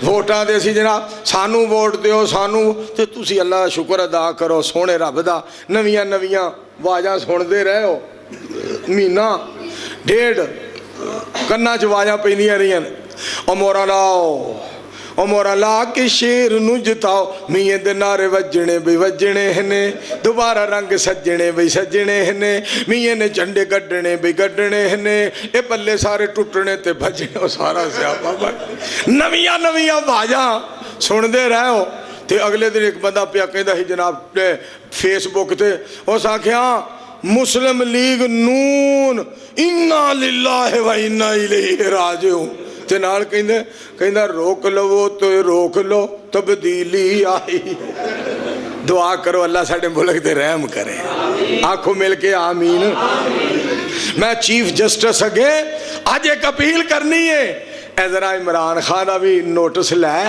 वोटां दे सी जनाब सानू वोट दिओ सानू ते तुसी अल्लाह दा शुक्र अदा करो सोहणे रब दा नवियां नवियां आवाज़ां सुनदे रहे हो महीना डेढ़ कन्ना च आवाज़ां पैंदियां रहियां ने ओ मोरा लाओ ओ मोरा ला के शेर नू जिताओ मियां दे नारे वजने बई वजने ने दोबारा रंग सजने बई सजने ने मियां ने झंडे गड्ढने बई गड्ढने ने ये पल्ले सारे टुटने ते भजने सारा स्यापा नवियां नवियां आवाज़ां सुनते रहो। तो अगले दिन एक बंदा पिया कहता ही जनाब फेसबुक ते उस आख्या मुस्लिम लीग नून इन्ना लिल्लाहि व इन्ना इलैहि राजिऊन ते नाल कहंदा रोक लवो तो रोक लो तब्दीली आई। दुआ करो अल्लाह साडे मुल्क ते रहम करे आखो मिल के आमीन। मैं चीफ जस्टिस अगे अज एक अपील करनी है ए जरा इमरान खान का भी नोटिस लै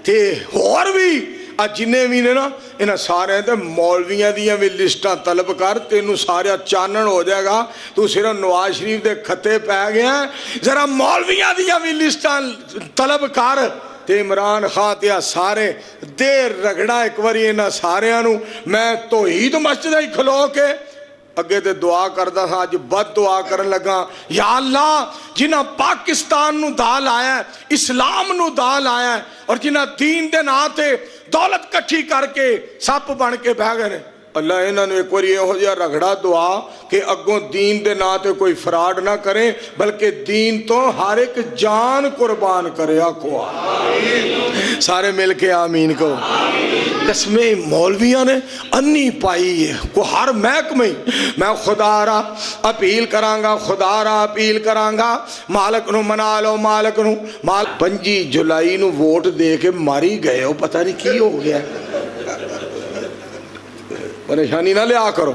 ते होर भी जिन्हें भी ने ना इन्होंने सारे तो मौलवियों दियां भी लिस्टां तलब कर तेनू सारा चानन हो जाएगा तू सिर्फ नवाज शरीफ के खत्ते पै गया जरा मौलवियों दियां भी लिस्टां तलब कर ते इमरान खान ते सारे दे रगड़ा एक बारी इन्होंने सारिਆਂ ਨੂੰ मैं तौहीद मस्जिद ही खलो के अगे तो दुआ करता था अज बद दुआ करन लगा या अल्लाह जिन्हें पाकिस्तान नू दा लाया इस्लाम नू दा लाया और जिन्हें दीन के नां ते दौलत कट्ठी करके सप बन के बह गए अल्लाह इन्होंने एक बार यहो जिहा रगड़ा दुआ कि अगों दीन के नां ते कोई फ्रॉड ना करे बल्कि दीन तो हर एक जान कुर्बान करे आखो सारे मिल के आमीन को। कसमे मौलविया ने अन्नी पाई है को हर महकमे मैं खुदा रा अपील करांगा खुदा रा अपील करांगा मालक नू मना लो मालक नू 5 जुलाई नू वोट दे के मारी गए हो पता नहीं की हो गया परेशानी ना लिया करो।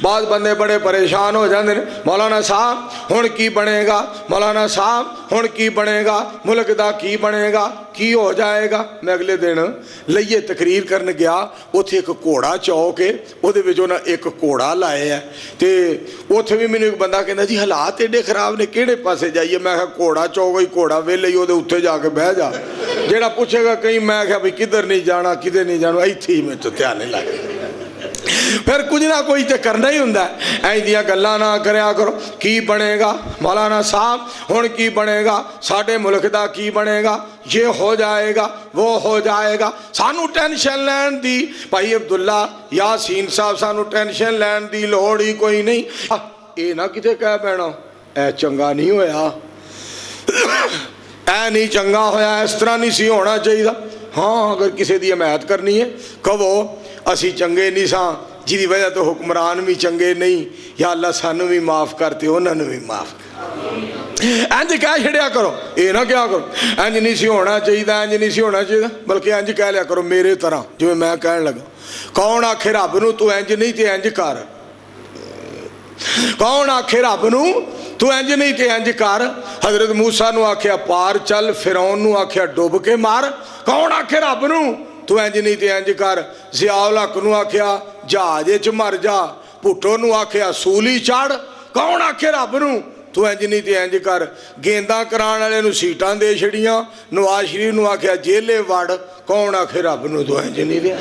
बाद बंदे बड़े परेशान हो जाते हैं मौलाना साहब हुण की बनेगा मौलाना साहब हुण की बनेगा मुल्क दा की बनेगा की हो जाएगा। मैं अगले दिन लइए तकरीर करन गया उत्थे एक घोड़ा चौक है उहदे विच उन्हां एक घोड़ा लाए है ते उत्थे भी मैनूं एक बंदा कहंदा जी हालात एडे खराब ने किहड़े पासे जाइए मैं कहा घोड़ा चौक ही घोड़ा वेले ही उहदे उत्ते जाके बह जा जेड़ा पुछेगा कहीं मैं कहा भी किधर नहीं जाना किधर नहीं जाना इत्थे ही मैं तो ध्यान नहीं लग फिर कुछ ना कोई तो करना ही हुंदा ऐ दियां गल्लां ना करया करो। की बनेगा मौलाना साहब हुण की बनेगा साडे मुल्क दा की बनेगा ये हो जाएगा वो हो जाएगा सानू टेंशन लैन दी भाई अब्दुल्ला यासीन साहब सानू टेंशन लैन दी लोड़ ही कोई नहीं ये ना किते कह पैना ऐ चंगा नहीं होया ऐ नहीं चंगा होया इस तरह नहीं सी होना चाहिए। हाँ अगर किसी की हमायत करनी है कहो असी चंगे नहीं सा जिदी वजह तो हुक्मरान भी चंगे नहीं या अल्लाह सानू भी माफ़ करते उन्होंने भी माफ़ कर इंज कह छड़िया करो ये ना क्या करो इंज नहीं सी होना चाहिए इंज नहीं सी होना चाहिए बल्कि इंज कह लिया करो मेरे तरह जिवें मैं कहन लगा कौन आखे रब नू तू इंज नहीं तो इंज कर कौन आखे रब नू तू इंज नहीं तो इंज कर। हजरत मूसा नू आख्या पार चल फिरौन नू आख्या डुब के मार कौन आखे रब नू तू इंज नहीं तो इंज कर। ज़ियाउल हक नू आख्या जहाज च मर जा भुट्टो नू आख्या सूली चढ़ कौन आखे रब नू तू इंज नहीं तो इंज कर। गेंदा कराने वाले नू सीटां दे छड़ियां नवाज शरीफ नू आख्या जेले वड़ कौन आखे रब नू तू इंज नहीं दिया।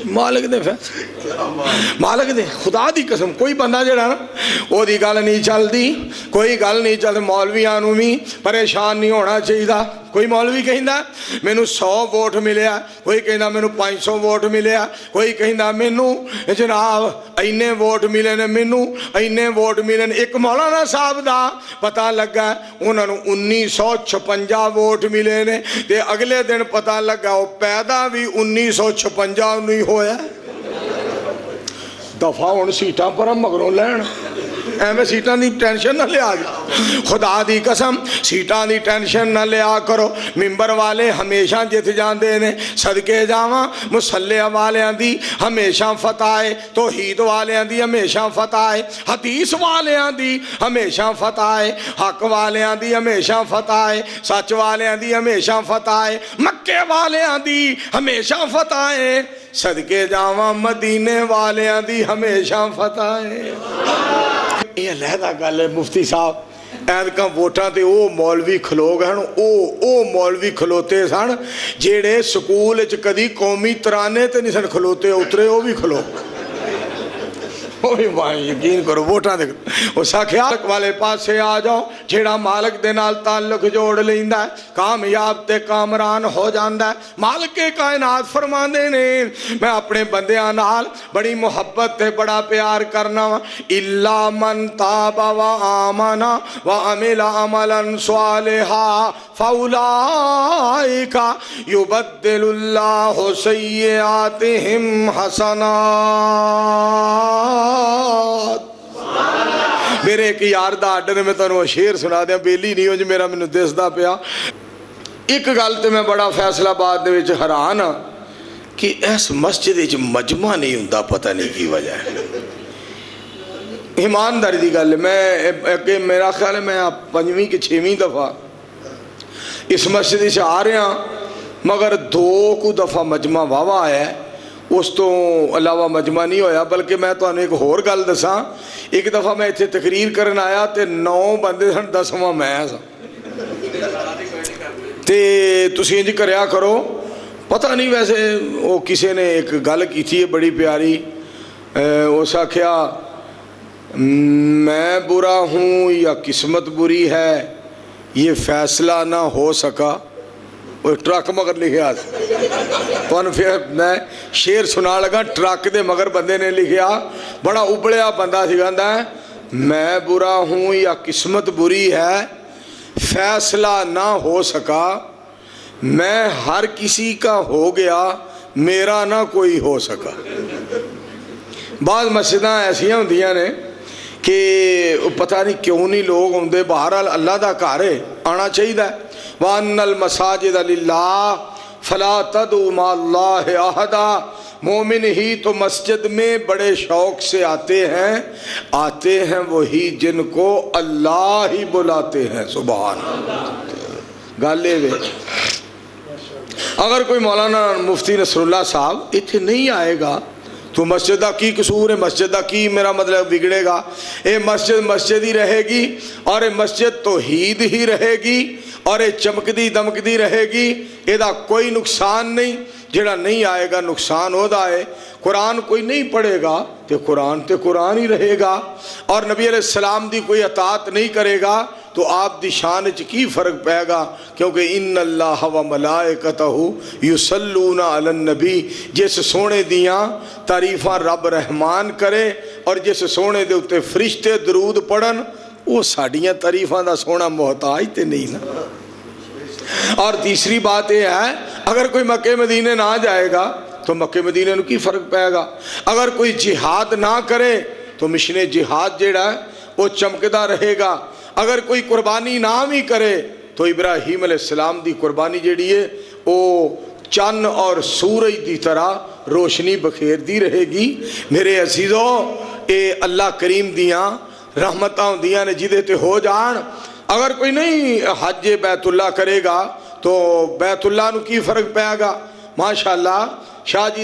मालिक दे फैसले मालिक दे खुदा दी कसम कोई बंदा जड़ा ना ओदी गल नहीं चलती कोई गल नहीं चलती। मौलवियां नू भी परेशान नहीं होना चाहिए। कोई मौलवी कहंदा मैनू 100 वोट मिले कोई कहंदा मैनू 500 वोट मिले कोई कहंदा मैनू जनाब इन्ने वोट मिले ने मैनू इन्ने वोट मिले ने। एक मौलाना साहब दा पता लगा उन्होंने 1956 वोट मिले ने ते अगले दिन पता लगा वो पैदा भी 1956 नहीं होया। दफा हुण सीटां पर मगरों लैन एवं सीटां की टेंशन ना लिया खुदा दी कसम सीटां की टेंशन ना लिया करो। मिंबर वाले हमेशा जित जाते हैं सदके जावां मुसल्ले वालियां दी हमेशा फतह है तौहीद वालियां दी हमेशा फतह है हदीस वालियां दी हमेशा फतह है हक वालियां दी हमेशा फतह है सच वालियां दी हमेशा फतह है मक्के वालियां दी हमेशा फतह है सदके जावां मदीने वालियां दी हमेशा फतह है। ये अलहदा गल है मुफ्ती साहब ਐਤਕਾਂ ਵੋਟਾਂ ਤੇ ਉਹ ਮੌਲਵੀ ਖਲੋ ਗਏ ਹਨ, ਉਹ ਮੌਲਵੀ ਖਲੋਤੇ ਸਨ ਜਿਹੜੇ ਸਕੂਲ 'ਚ ਕਦੀ ਕੌਮੀ ਤਰਾਨੇ ਤੇ ਨਹੀਂ ਸਨ ਖਲੋਤੇ, ਉਤਰੇ ਉਹ ਵੀ ਖਲੋ। ਯਕੀਨ ਕਰੋ ਵੋਟਾਂ ਦੇ ਉਸ ਆਖਿਆ ਵਾਲੇ ਪਾਸੇ ਆ ਜਾਓ, ਜਿਹੜਾ ਮਾਲਕ ਦੇ ਨਾਲ ਤਾਲੁਕ ਜੋੜ ਲੈਂਦਾ ਹੈ ਕਾਮਯਾਬ ਤੇ ਕਾਮਰਾਨ ਹੋ ਜਾਂਦਾ ਹੈ। ਮਾਲਕੇ ਕਾਇਨਾਤ ਫਰਮਾਉਂਦੇ ਨੇ ਮੈਂ ਆਪਣੇ ਬੰਦਿਆਂ ਨਾਲ ਬੜੀ ਮੁਹੱਬਤ ਤੇ ਬੜਾ ਪਿਆਰ ਕਰਨਾ ਵਾ। इल्ला मन ताबा व आमना व अमिला अमलन सालिहा फउलाइका युबद्दिलुल्लाहु सय्यिआतिहिम हसनात। मेरे एक यार दा आर्डर मैं तुहानू शेर सुना दियां, बेली नहीं हो जी मेरा मैनू दिसदा पिया। एक गल तो मैं बड़ा फैसलाबाद दे विच हैरान हाँ कि इस मस्जिद विच मजमा नहीं हुंदा, पता नहीं की वजह है। ईमानदारी की गल, मैं अगे मेरा ख्याल है मैं 5वीं कि 6वीं दफ़ा इस मस्जिद से आ रहा, मगर 2 दफ़ा मजमा वावा आया, उस तो अलावा मजमा नहीं होया। बल्कि मैं तुहानू एक होर गल दसा, एक दफ़ा मैं इत्थे तकरीर करन आया तो 9 बंदे सन, 10वां मैं सा। ते तुसीं इंज करया करो, पता नहीं वैसे वो किसी ने एक गल की थी बड़ी प्यारी, उस आख्या मैं बुरा हूँ या किस्मत बुरी है ये फैसला ना हो सका। वो ट्रक मगर लिखा तो फिर मैं शेर सुना लगा, ट्रक दे मगर बंदे ने लिखा, बड़ा उबलिया बंदा सी, कहता है मैं बुरा हूँ या किस्मत बुरी है फैसला ना हो सका, मैं हर किसी का हो गया मेरा ना कोई हो सका। बाद मस्जिदां ऐसियां होंदियां ने कि पता नहीं क्यों नहीं लोग आते। बहरहाल अल्लाह का घर है, आना चाहिए। वान्नल मसाजिद लिल्लाह फला तदउ मअल्लाहि अहदा। मोमिन ही तो मस्जिद में बड़े शौक से आते हैं वही जिनको अल्लाह ही बुलाते हैं। सुभान अल्लाह। गल ये अगर कोई मौलाना मुफ्ती नसरुल्लाह साहब इत्थे नहीं आएगा तो मस्जिद का की कसूर है, मस्जिद का की मेरा मतलब बिगड़ेगा। ये मस्जिद मस्जिद ही रहेगी और ये मस्जिद तौहीद ही रहेगी और ये चमकदी दमकदी रहेगी, ਇਹਦਾ कोई नुकसान नहीं। ਜਿਹੜਾ नहीं आएगा नुकसान होता है। कुरान कोई नहीं पढ़ेगा तो कुरान ही रहेगा और नबी अलैहिस्सलाम दी कोई अतात नहीं करेगा तो आप दी शान च की फ़र्क पैगा, क्योंकि इन्नल्लाह व मलाइकतहु युसल्लूना अलन नबी। जिस सोने दियाँ तारीफ़ां रब रहमान करे और जिस सोने दे उत्ते फरिश्ते दरूद पढ़न, वो साड़ियाँ तारीफ़ां दा सोना मोहताज ते नहीं ना। और तीसरी बात यह है, अगर कोई मक्के मदीने ना जाएगा तो मक्के मदीने को की फ़र्क पैगा। अगर कोई जिहाद ना करे तो मिशन जिहाद जेड़ा है वो चमकदा रहेगा। अगर कोई कुर्बानी ना भी करे तो इब्राहीम अलैहिस्सलाम दी कुर्बानी जेड़ी है वो चन्न और सूरज की तरह रोशनी बखेरती रहेगी। मेरे अजीज़ों, ये अल्लाह करीम दियाँ रहमतां होंदियां ने जिदे ते हो जान। अगर कोई नहीं हज बैतुल्ला करेगा तो बैतुल्ला नू की फ़र्क पैगा। माशाअल्लाह शाह जी